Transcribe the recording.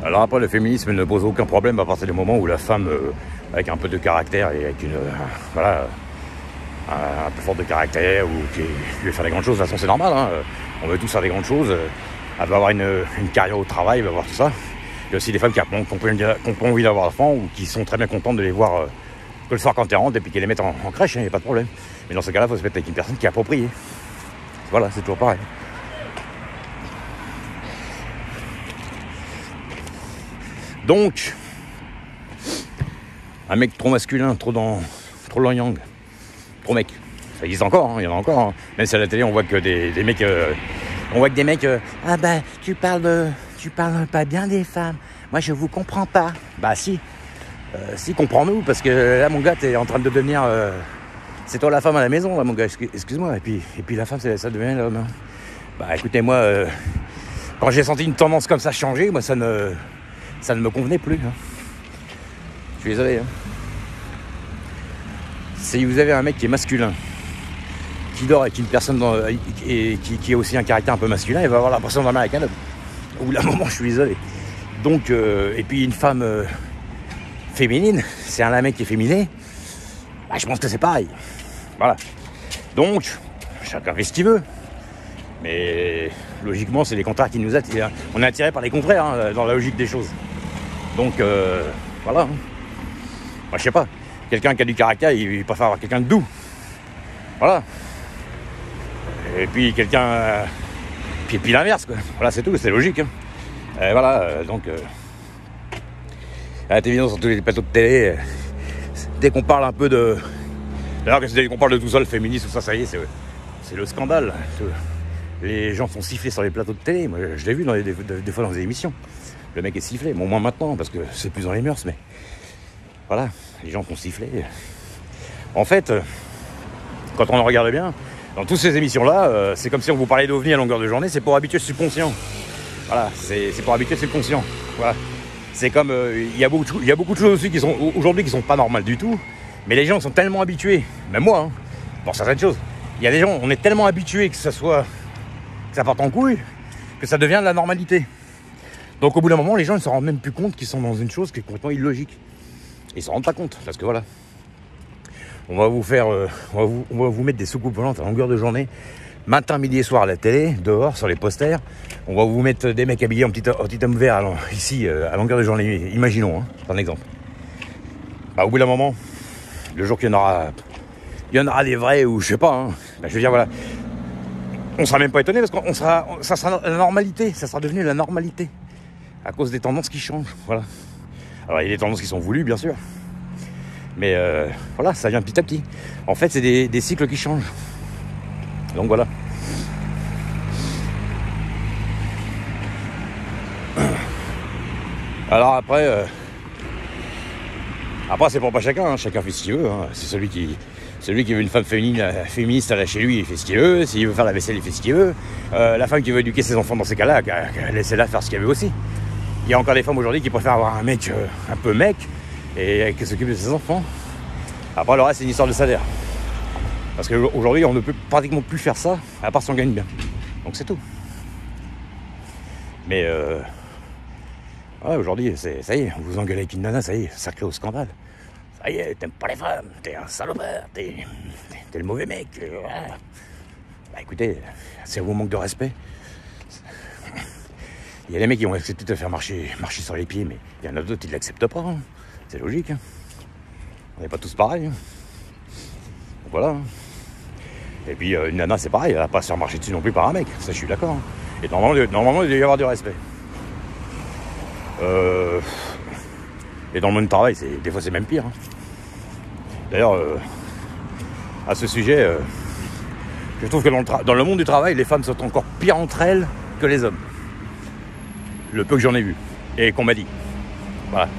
Alors après, le féminisme ne pose aucun problème à partir du moment où la femme, avec un peu de caractère et avec une... voilà... un peu fort de caractère ou qui veut faire des grandes choses, de toute façon c'est normal, hein. On veut tous faire des grandes choses, elle va avoir une carrière au travail, elle va avoir tout ça. Il y a aussi des femmes qui n'ont pas envie d'avoir d'enfants ou qui sont très bien contentes de les voir que le soir quand elles rentrent et puis qu'elles les mettent en crèche, il n'y a pas de problème. Mais dans ce cas-là, il faut se mettre avec une personne qui est appropriée. Voilà, c'est toujours pareil. Donc, un mec trop masculin, trop dans yang, trop mec. Ça existe encore, hein, il y en a encore. Hein. Même si à la télé, on voit que des mecs... on voit que des mecs... ah bah, tu parles pas bien des femmes. Moi, je vous comprends pas. Bah si. Si, comprends-nous. Parce que là, mon gars, t'es en train de devenir... c'est toi la femme à la maison, là, mon gars. Excuse-moi. Et puis la femme, ça devient l'homme. Hein. Bah écoutez, moi... quand j'ai senti une tendance comme ça changer, moi, ça ne me convenait plus. Hein. Je suis désolé. Hein. Si vous avez un mec qui est masculin, qui dort avec une personne qui a aussi un caractère un peu masculin, il va avoir l'impression de dormir avec un homme. Au bout d'un moment, je suis désolé. Donc, et puis une femme féminine, c'est un mec qui est féminin, bah, je pense que c'est pareil. Voilà. Donc, chacun fait ce qu'il veut. Mais logiquement, c'est les contraires qui nous attirent. On est attiré par les contraires, hein, dans la logique des choses. Donc, voilà. Moi, je sais pas. Quelqu'un qui a du caractère, il préfère avoir quelqu'un de doux. Voilà. Et puis quelqu'un... puis l'inverse, quoi. Voilà, c'est tout, c'est logique. Hein. Voilà, donc... à la télévision, sur tous les plateaux de télé, dès qu'on parle un peu de... D'ailleurs, dès qu'on parle de tout ça, le féminisme, tout ça, ça y est, c'est le scandale. Les gens sont sifflés sur les plateaux de télé. Moi, je l'ai vu des fois dans des émissions. Le mec est sifflé. Bon, moins maintenant, parce que c'est plus dans les mœurs, mais... Voilà, les gens font siffler. En fait, quand on en regarde bien, dans toutes ces émissions-là, c'est comme si on vous parlait d'OVNI à longueur de journée, c'est pour habituer le subconscient. Voilà, c'est pour habituer le subconscient. Voilà. C'est comme, il y a beaucoup de choses aussi qui sont aujourd'hui qui sont pas normales du tout, mais les gens sont tellement habitués, même moi, hein, pour certaines choses. Il y a des gens, on est tellement habitués que ça parte en couille, que ça devient de la normalité. Donc au bout d'un moment, les gens ne se rendent même plus compte qu'ils sont dans une chose qui est complètement illogique. Ils ne s'en rendent pas compte, parce que voilà. On va vous mettre des soucoupes volantes à longueur de journée, matin, midi et soir à la télé, dehors, sur les posters. On va vous mettre des mecs habillés en petit homme vert, ici, à longueur de journée. Imaginons, hein, c'est un exemple. Bah, au bout d'un moment, le jour qu'il y en aura des vrais, ou je sais pas, hein, bah, je veux dire, voilà. On sera même pas étonné, parce que ça sera la normalité, ça sera devenu la normalité. À cause des tendances qui changent, voilà. Alors, il y a des tendances qui sont voulues, bien sûr. Mais voilà, ça vient petit à petit. En fait, c'est des cycles qui changent. Donc, voilà. Alors, après c'est pour pas chacun. Hein. Chacun fait ce qu'il veut. Hein. C'est celui qui veut une femme féministe à chez lui, il fait ce qu'il veut. S'il veut faire la vaisselle, il fait ce qu'il veut. La femme qui veut éduquer ses enfants dans ces cas-là, laissez-la faire ce qu'elle veut aussi. Il y a encore des femmes aujourd'hui qui préfèrent avoir un mec un peu mec et qui s'occupe de ses enfants. Après, le reste, c'est une histoire de salaire. Parce qu'aujourd'hui, on ne peut pratiquement plus faire ça, à part si on gagne bien. Donc c'est tout. Mais ouais, aujourd'hui, ça y est, vous engueulez avec une nana, ça y est, ça crée au scandale. Ça y est, t'aimes pas les femmes, t'es un salopard, t'es le mauvais mec. Voilà. Bah écoutez, c'est un manque de respect. Il y a des mecs qui vont accepter de te faire marcher sur les pieds, mais il y en a d'autres qui ne l'acceptent pas. Hein. C'est logique. Hein. On n'est pas tous pareils. Hein. Donc voilà. Hein. Et puis une nana, c'est pareil, elle va pas se faire marcher dessus non plus par un mec. Ça, je suis d'accord. Hein. Et normalement, il doit y avoir du respect. Et dans le monde du travail, des fois, c'est même pire. Hein. D'ailleurs, à ce sujet, je trouve que dans le monde du travail, les femmes sont encore pires entre elles que les hommes. Le peu que j'en ai vu et qu'on m'a dit. Voilà.